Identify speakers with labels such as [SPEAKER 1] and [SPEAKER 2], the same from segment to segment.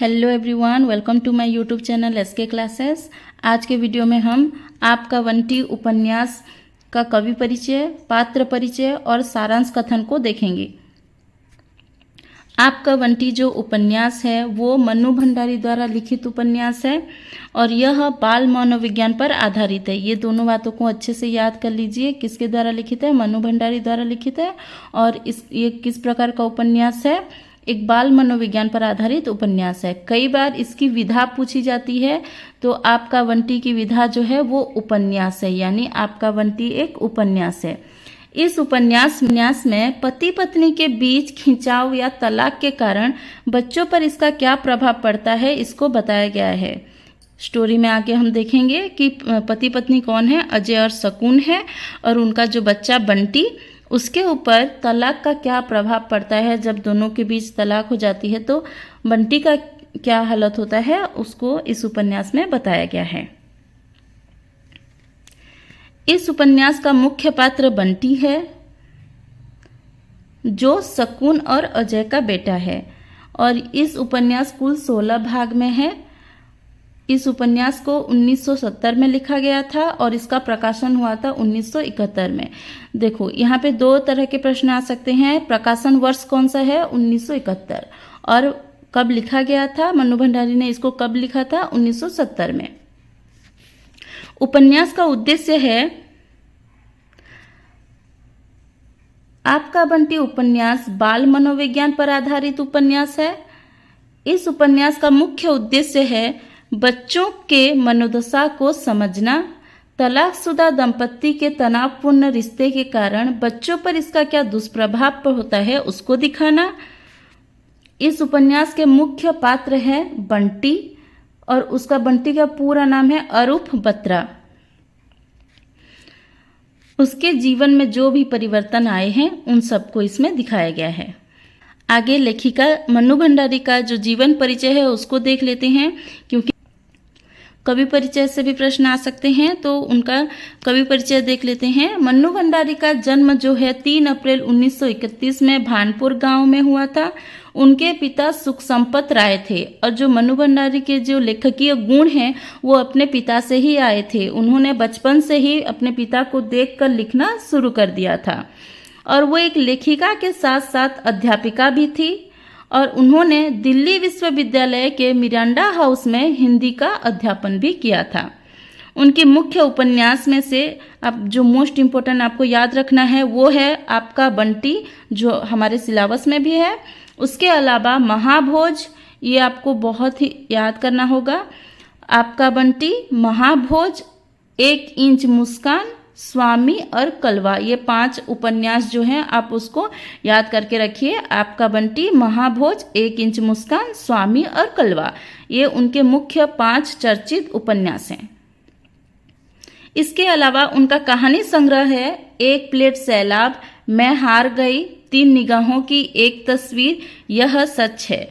[SPEAKER 1] Hello everyone, welcome to my YouTube channel SK classes. आज के video में हम आपका बंटी उपन्यास का कवि परिचय, पात्र परिचय और सारांश कथन को देखेंगे। आपका बंटी जो उपन्यास है वो मन्नू भंडारी द्वारा लिखित उपन्यास है और यह बाल मनोविज्ञान पर आधारित है। ये दोनों बातों को अच्छे से याद कर लीजिए। किसके द्वारा लिखित है? मन्नू भंडारी द्वारा लिखित है। और ये किस प्रकार का उपन्यास है? एक बाल मनोविज्ञान पर आधारित उपन्यास है। कई बार इसकी विधा पूछी जाती है, तो आपका बंटी की विधा जो है वो उपन्यास है, यानी आपका बंटी एक उपन्यास है। इस उपन्यास में पति पत्नी के बीच खिंचाव या तलाक के कारण बच्चों पर इसका क्या प्रभाव पड़ता है, इसको बताया गया है। स्टोरी में आगे हम देखेंगे कि पति पत्नी कौन है, अजय और शकुन है, और उनका जो बच्चा बंटी, उसके ऊपर तलाक का क्या प्रभाव पड़ता है। जब दोनों के बीच तलाक हो जाती है तो बंटी का क्या हालत होता है, उसको इस उपन्यास में बताया गया है। इस उपन्यास का मुख्य पात्र बंटी है, जो शकुन और अजय का बेटा है, और इस उपन्यास कुल 16 भाग में है। इस उपन्यास को 1970 में लिखा गया था और इसका प्रकाशन हुआ था 1971 में। देखो, यहाँ पे दो तरह के प्रश्न आ सकते हैं। प्रकाशन वर्ष कौन सा है? 1971। और कब लिखा गया था? मन्नू भंडारी ने इसको कब लिखा था? 1970 में। उपन्यास का उद्देश्य है, आपका बंटी उपन्यास बाल मनोविज्ञान पर आधारित उपन्यास है। इस उपन्यास का मुख्य उद्देश्य है बच्चों के मनोदशा को समझना, तलाकशुदा दंपत्ति के तनावपूर्ण रिश्ते के कारण बच्चों पर इसका क्या दुष्प्रभाव होता है उसको दिखाना। इस उपन्यास के मुख्य पात्र है बंटी, और उसका बंटी का पूरा नाम है अरूप बत्रा। उसके जीवन में जो भी परिवर्तन आए हैं उन सबको इसमें दिखाया गया है। आगे लेखिका मन्नू भंडारी का जो जीवन परिचय है उसको देख लेते हैं, क्योंकि कवि परिचय से भी प्रश्न आ सकते हैं, तो उनका कवि परिचय देख लेते हैं। मन्नू भंडारी का जन्म जो है 3 अप्रैल 1931 में भानपुर गांव में हुआ था। उनके पिता सुख संपत राय थे, और जो मन्नू भंडारी के जो लेखकीय गुण हैं वो अपने पिता से ही आए थे। उन्होंने बचपन से ही अपने पिता को देखकर लिखना शुरू कर दिया था, और वो एक लेखिका के साथ साथ अध्यापिका भी थी, और उन्होंने दिल्ली विश्वविद्यालय के मिरांडा हाउस में हिंदी का अध्यापन भी किया था। उनके मुख्य उपन्यास में से अब जो मोस्ट इम्पोर्टेंट आपको याद रखना है वो है आपका बंटी, जो हमारे सिलेबस में भी है। उसके अलावा महाभोज, ये आपको बहुत ही याद करना होगा। आपका बंटी, महाभोज, 1 इंच मुस्कान, स्वामी और कलवा, ये 5 उपन्यास जो हैं आप उसको याद करके रखिए। आपका बंटी, महाभोज, 1 इंच मुस्कान, स्वामी और कलवा, ये उनके मुख्य 5 चर्चित उपन्यास हैं। इसके अलावा उनका कहानी संग्रह है 1 प्लेट सैलाब, मैं हार गई, 3 निगाहों की एक तस्वीर, यह सच है,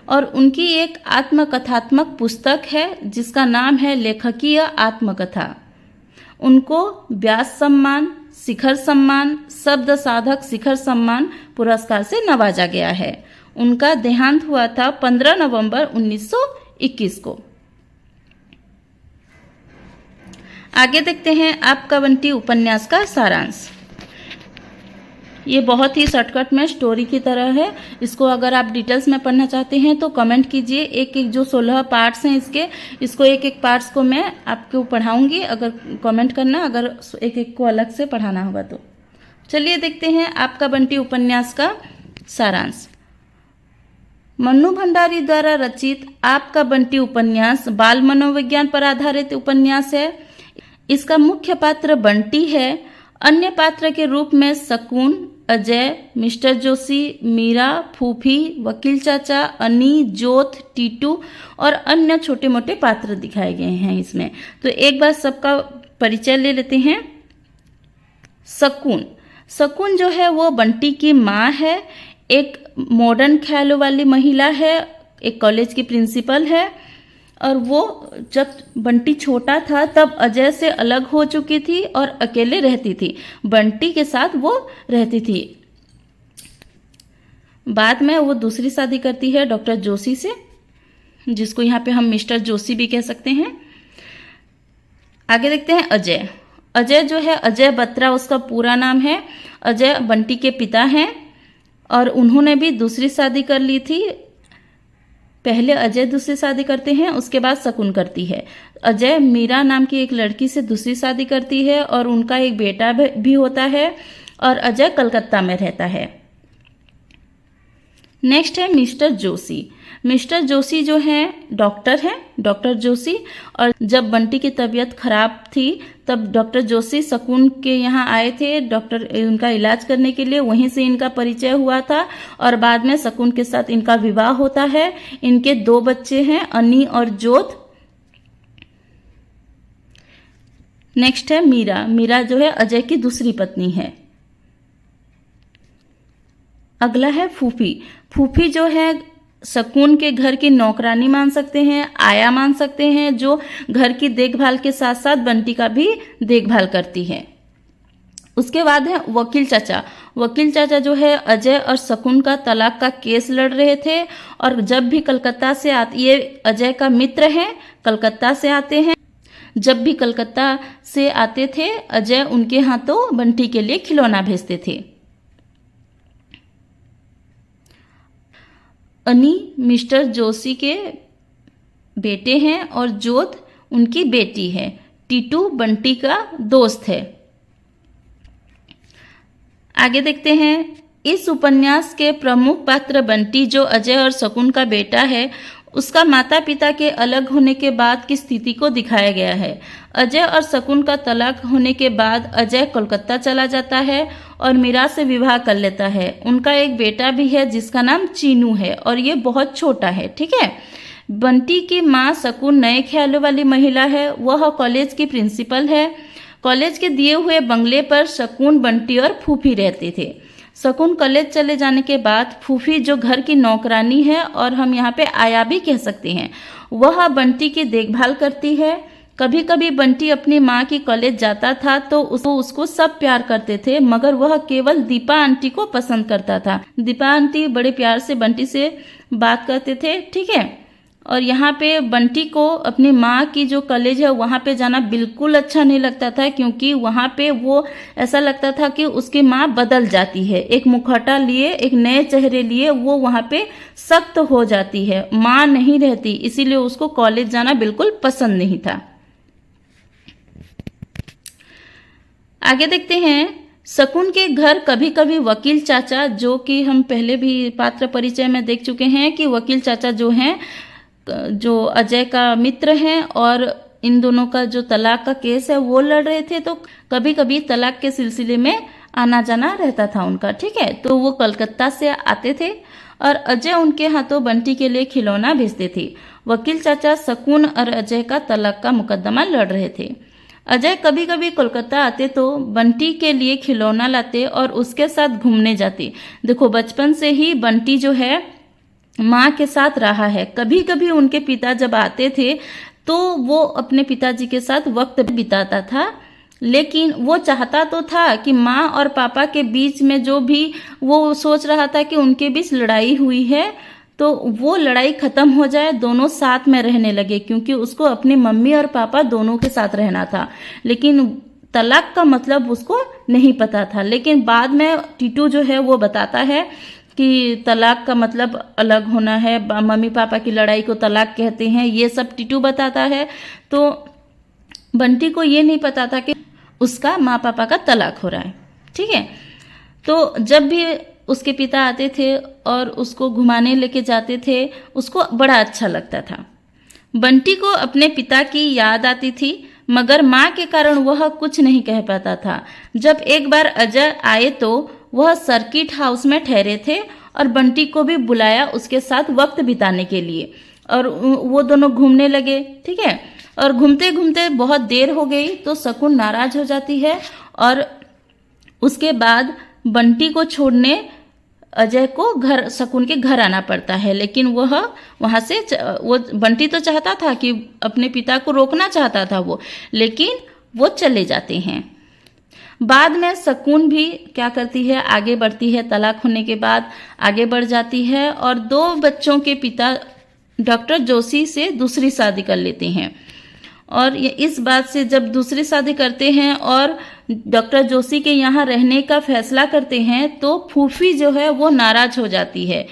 [SPEAKER 1] और उनकी एक आत्मकथात्मक पुस्तक है जिसका नाम है लेखकीय आत्मकथा। उनको व्यास सम्मान, शिखर सम्मान, शब्द साधक शिखर सम्मान पुरस्कार से नवाजा गया है। उनका देहांत हुआ था 15 नवंबर 1921 को। आगे देखते हैं आपका बंटी उपन्यास का सारांश। ये बहुत ही शॉर्टकट में स्टोरी की तरह है। इसको अगर आप डिटेल्स में पढ़ना चाहते हैं तो कमेंट कीजिए। एक एक जो 16 पार्ट्स हैं इसको एक एक पार्ट्स को मैं आपको पढ़ाऊंगी, अगर कमेंट करना, अगर एक एक को अलग से पढ़ाना होगा तो। चलिए देखते हैं आपका बंटी उपन्यास का सारांश। मन्नू भंडारी द्वारा रचित आपका बंटी उपन्यास बाल मनोविज्ञान पर आधारित उपन्यास है। इसका मुख्य पात्र बंटी है। अन्य पात्र के रूप में शकुन, अजय, मिस्टर जोशी, मीरा, फूफी, वकील चाचा, अनी, जोत, टीटू और अन्य छोटे मोटे पात्र दिखाए गए हैं इसमें। तो एक बार सबका परिचय ले लेते हैं। शकुन जो है वो बंटी की माँ है, एक मॉडर्न ख्यालों वाली महिला है, एक कॉलेज की प्रिंसिपल है, और वो जब बंटी छोटा था तब अजय से अलग हो चुकी थी और अकेले रहती थी। बंटी के साथ वो रहती थी। बाद में वो दूसरी शादी करती है डॉक्टर जोशी से, जिसको यहाँ पे हम मिस्टर जोशी भी कह सकते हैं। आगे देखते हैं अजय। अजय जो है, अजय बत्रा उसका पूरा नाम है। अजय बंटी के पिता हैं और उन्होंने भी दूसरी शादी कर ली थी। पहले अजय दूसरी शादी करते हैं, उसके बाद शकुन करती है। अजय मीरा नाम की एक लड़की से दूसरी शादी करती है और उनका एक बेटा भी होता है और अजय कलकत्ता में रहता है। नेक्स्ट है मिस्टर जोशी। मिस्टर जोशी जो हैं डॉक्टर हैं, डॉक्टर जोशी। और जब बंटी की तबीयत खराब थी तब डॉक्टर जोशी शकुन के यहाँ आए थे डॉक्टर उनका इलाज करने के लिए, वहीं से इनका परिचय हुआ था और बाद में शकुन के साथ इनका विवाह होता है। इनके 2 बच्चे हैं, अनी और जोत। नेक्स्ट है मीरा। मीरा जो है अजय की दूसरी पत्नी है। अगला है फूफी। फूफी जो है शकुन के घर की नौकरानी मान सकते हैं, आया मान सकते हैं, जो घर की देखभाल के साथ साथ बंटी का भी देखभाल करती है। उसके बाद है वकील चाचा। वकील चाचा जो है अजय और शकुन का तलाक का केस लड़ रहे थे और जब भी कलकत्ता से आते, ये अजय का मित्र हैं, कलकत्ता से आते हैं। जब भी कलकत्ता से आते थे अजय उनके हाथों बंटी के लिए खिलौना भेजते थे। अनी मिस्टर जोशी के बेटे हैं और जोत उनकी बेटी है। टीटू बंटी का दोस्त है। आगे देखते हैं। इस उपन्यास के प्रमुख पात्र बंटी जो अजय और शकुन का बेटा है, उसका माता पिता के अलग होने के बाद की स्थिति को दिखाया गया है। अजय और शकुन का तलाक होने के बाद अजय कोलकाता चला जाता है और मीरा से विवाह कर लेता है। उनका एक बेटा भी है जिसका नाम चीनू है और ये बहुत छोटा है। ठीक है। बंटी की माँ शकुन नए ख्यालों वाली महिला है। वह कॉलेज की प्रिंसिपल है। कॉलेज के दिए हुए बंगले पर शकुन, बंटी और फूफी रहते थे। शकुन कॉलेज चले जाने के बाद फूफी जो घर की नौकरानी है और हम यहाँ पे आया भी कह सकते हैं, वह बंटी की देखभाल करती है। कभी कभी बंटी अपनी माँ की कॉलेज जाता था तो उसको सब प्यार करते थे, मगर वह केवल दीपा आंटी को पसंद करता था। दीपा आंटी बड़े प्यार से बंटी से बात करते थे। ठीक है। और यहाँ पे बंटी को अपनी माँ की जो कॉलेज है वहाँ पे जाना बिल्कुल अच्छा नहीं लगता था, क्योंकि वहाँ पे वो ऐसा लगता था कि उसकी माँ बदल जाती है, एक मुखौटा लिए, एक नए चेहरे लिए वो वहाँ पे सख्त हो जाती है, माँ नहीं रहती, इसीलिए उसको कॉलेज जाना बिल्कुल पसंद नहीं था। आगे देखते हैं। शकुन के घर कभी कभी वकील चाचा, जो कि हम पहले भी पात्र परिचय में देख चुके हैं कि वकील चाचा जो हैं, जो अजय का मित्र हैं और इन दोनों का जो तलाक का केस है वो लड़ रहे थे, तो कभी कभी तलाक के सिलसिले में आना जाना रहता था उनका। ठीक है। तो वो कलकत्ता से आते थे और अजय उनके हाथों बंटी के लिए खिलौना भेजते थे। वकील चाचा शकुन और अजय का तलाक का मुकदमा लड़ रहे थे। अजय कभी कभी कोलकाता आते तो बंटी के लिए खिलौना लाते और उसके साथ घूमने जाते। देखो, बचपन से ही बंटी जो है माँ के साथ रहा है। कभी कभी उनके पिता जब आते थे तो वो अपने पिताजी के साथ वक्त बिताता था, लेकिन वो चाहता तो था कि माँ और पापा के बीच में जो भी वो सोच रहा था कि उनके बीच लड़ाई हुई है तो वो लड़ाई खत्म हो जाए, दोनों साथ में रहने लगे, क्योंकि उसको अपनी मम्मी और पापा दोनों के साथ रहना था। लेकिन तलाक का मतलब उसको नहीं पता था। लेकिन बाद में टीटू जो है वो बताता है कि तलाक का मतलब अलग होना है, मम्मी पापा की लड़ाई को तलाक कहते हैं, ये सब टीटू बताता है। तो बंटी को ये नहीं पता था कि उसका माँ पापा का तलाक हो रहा है। ठीक है। तो जब भी उसके पिता आते थे और उसको घुमाने लेके जाते थे, उसको बड़ा अच्छा लगता था। बंटी को अपने पिता की याद आती थी, मगर माँ के कारण वह कुछ नहीं कह पाता था। जब एक बार अजय आए तो वह सर्किट हाउस में ठहरे थे और बंटी को भी बुलाया उसके साथ वक्त बिताने के लिए, और वो दोनों घूमने लगे। ठीक है। और घूमते घूमते बहुत देर हो गई तो शकुन नाराज हो जाती है और उसके बाद बंटी को छोड़ने अजय को शकुन के घर आना पड़ता है। लेकिन वह वहां से वो बंटी तो चाहता था कि अपने पिता को रोकना चाहता था वो, लेकिन वो चले जाते हैं। बाद में शकुन भी क्या करती है, आगे बढ़ती है। तलाक होने के बाद आगे बढ़ जाती है और 2 बच्चों के पिता डॉक्टर जोशी से दूसरी शादी कर लेते हैं। और ये इस बात से जब दूसरी शादी करते हैं और डॉक्टर जोशी के यहाँ रहने का फैसला करते हैं तो फूफी जो है वो नाराज हो जाती है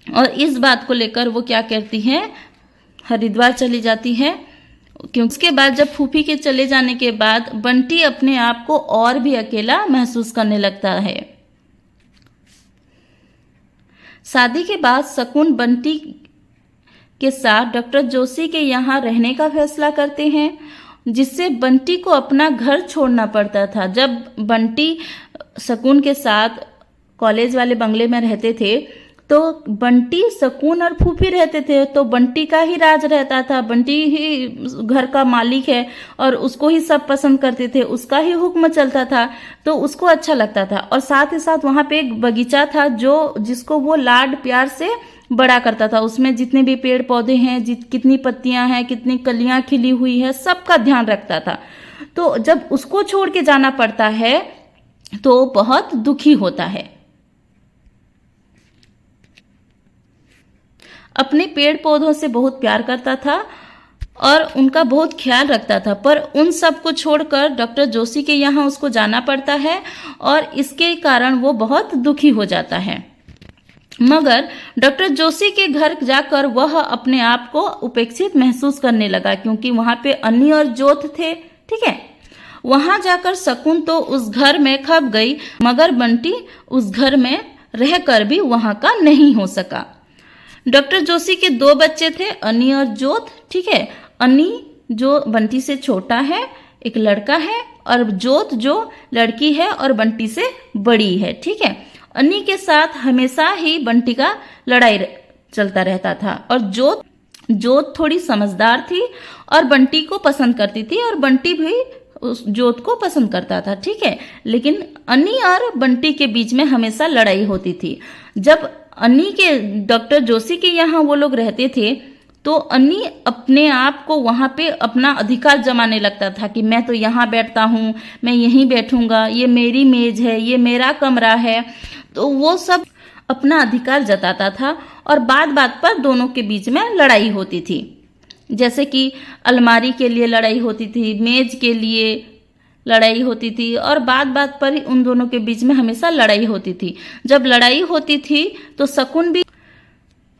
[SPEAKER 1] और इस बात को लेकर वो क्या करती हैं, हरिद्वार चली जाती है। क्योंकि उसके बाद जब फूफी के चले जाने के बाद बंटी अपने आप को और भी अकेला महसूस करने लगता है। शादी के बाद शकुन बंटी के साथ डॉक्टर जोशी के यहाँ रहने का फैसला करते हैं, जिससे बंटी को अपना घर छोड़ना पड़ता था। जब बंटी शकुन के साथ कॉलेज वाले बंगले में रहते थे तो बंटी, शकुन और फूफी रहते थे, तो बंटी का ही राज रहता था। बंटी ही घर का मालिक है और उसको ही सब पसंद करते थे, उसका ही हुक्म चलता था, तो उसको अच्छा लगता था। और साथ ही साथ वहाँ पे एक बगीचा था जिसको वो लाड प्यार से बड़ा करता था। उसमें जितने भी पेड़ पौधे हैं, कितनी पत्तियां हैं, कितनी कलियां खिली हुई है, सबका ध्यान रखता था। तो जब उसको छोड़ के जाना पड़ता है तो बहुत दुखी होता है। अपने पेड़ पौधों से बहुत प्यार करता था और उनका बहुत ख्याल रखता था, पर उन सब को छोड़कर डॉक्टर जोशी के यहाँ उसको जाना पड़ता है और इसके कारण वो बहुत दुखी हो जाता है। मगर डॉक्टर जोशी के घर जाकर वह अपने आप को उपेक्षित महसूस करने लगा, क्योंकि वहाँ पे अन्नी और जोत थे। ठीक है, वहाँ जाकर शकुन तो उस घर में खप गई, मगर बंटी उस घर में रहकर भी वहाँ का नहीं हो सका। डॉक्टर जोशी के 2 बच्चे थे, अन्नी और जोत। ठीक है, अन्नी जो बंटी से छोटा है, एक लड़का है, और जोत जो लड़की है और बंटी से बड़ी है। ठीक है, अन्नी के साथ हमेशा ही बंटी का लड़ाई चलता रहता था और जोत थोड़ी समझदार थी और बंटी को पसंद करती थी और बंटी भी उस जोत को पसंद करता था। ठीक है, लेकिन अन्नी और बंटी के बीच में हमेशा लड़ाई होती थी। जब अन्नी के डॉक्टर जोशी के यहाँ वो लोग रहते थे तो अन्नी अपने आप को वहाँ पे अपना अधिकार जमाने लगता था कि मैं तो यहाँ बैठता हूँ, मैं यहीं बैठूंगा, ये मेरी मेज है, ये मेरा कमरा है। तो वो सब अपना अधिकार जताता था और बात बात पर दोनों के बीच में लड़ाई होती थी। जैसे कि अलमारी के लिए लड़ाई होती थी, मेज के लिए लड़ाई होती थी और बात बात पर ही उन दोनों के बीच में हमेशा लड़ाई होती थी। जब लड़ाई होती थी तो शकुन भी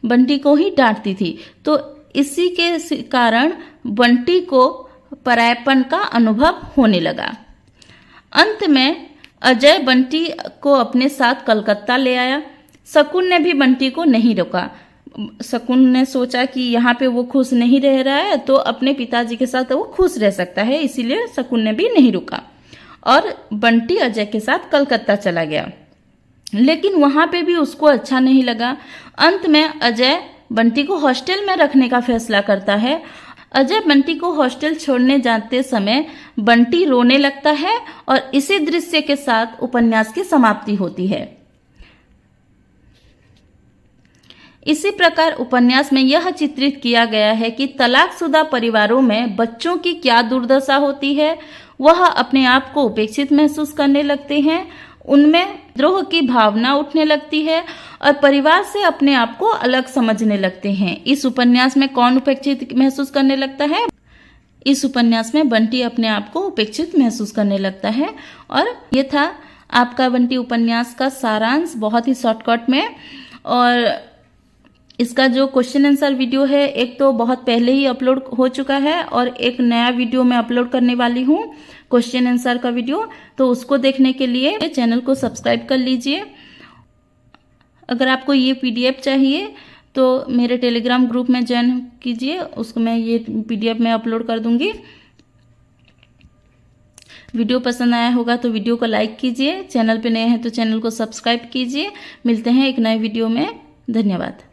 [SPEAKER 1] बंटी को ही डांटती थी, तो इसी के कारण बंटी को परायापन का अनुभव होने लगा। अंत में अजय बंटी को अपने साथ कलकत्ता ले आया। शकुन ने भी बंटी को नहीं रोका। शकुन ने सोचा कि यहाँ पे वो खुश नहीं रह रहा है तो अपने पिताजी के साथ वो खुश रह सकता है, इसीलिए शकुन ने भी नहीं रुका और बंटी अजय के साथ कलकत्ता चला गया। लेकिन वहाँ पे भी उसको अच्छा नहीं लगा। अंत में अजय बंटी को हॉस्टल में रखने का फैसला करता है। अजय बंटी को हॉस्टल छोड़ने जाते समय बंटी रोने लगता है और इसी दृश्य के साथ उपन्यास की समाप्ति होती है। इसी प्रकार उपन्यास में यह चित्रित किया गया है कि तलाकशुदा परिवारों में बच्चों की क्या दुर्दशा होती है। वह अपने आप को उपेक्षित महसूस करने लगते हैं, उनमें द्रोह की भावना उठने लगती है और परिवार से अपने आप को अलग समझने लगते हैं। इस उपन्यास में कौन उपेक्षित महसूस करने लगता है? इस उपन्यास में बंटी अपने आप को उपेक्षित महसूस करने लगता है। और ये था आपका बंटी उपन्यास का सारांश, बहुत ही शॉर्टकट में। और इसका जो क्वेश्चन आंसर वीडियो है, एक तो बहुत पहले ही अपलोड हो चुका है और एक नया वीडियो मैं अपलोड करने वाली हूँ क्वेश्चन आंसर का वीडियो, तो उसको देखने के लिए चैनल को सब्सक्राइब कर लीजिए। अगर आपको ये PDF चाहिए तो मेरे टेलीग्राम ग्रुप में ज्वाइन कीजिए, उसको मैं ये PDF में अपलोड कर दूंगी। वीडियो पसंद आया होगा तो वीडियो को लाइक कीजिए, चैनल पे नए हैं तो चैनल को सब्सक्राइब कीजिए। मिलते हैं एक नए वीडियो में, धन्यवाद।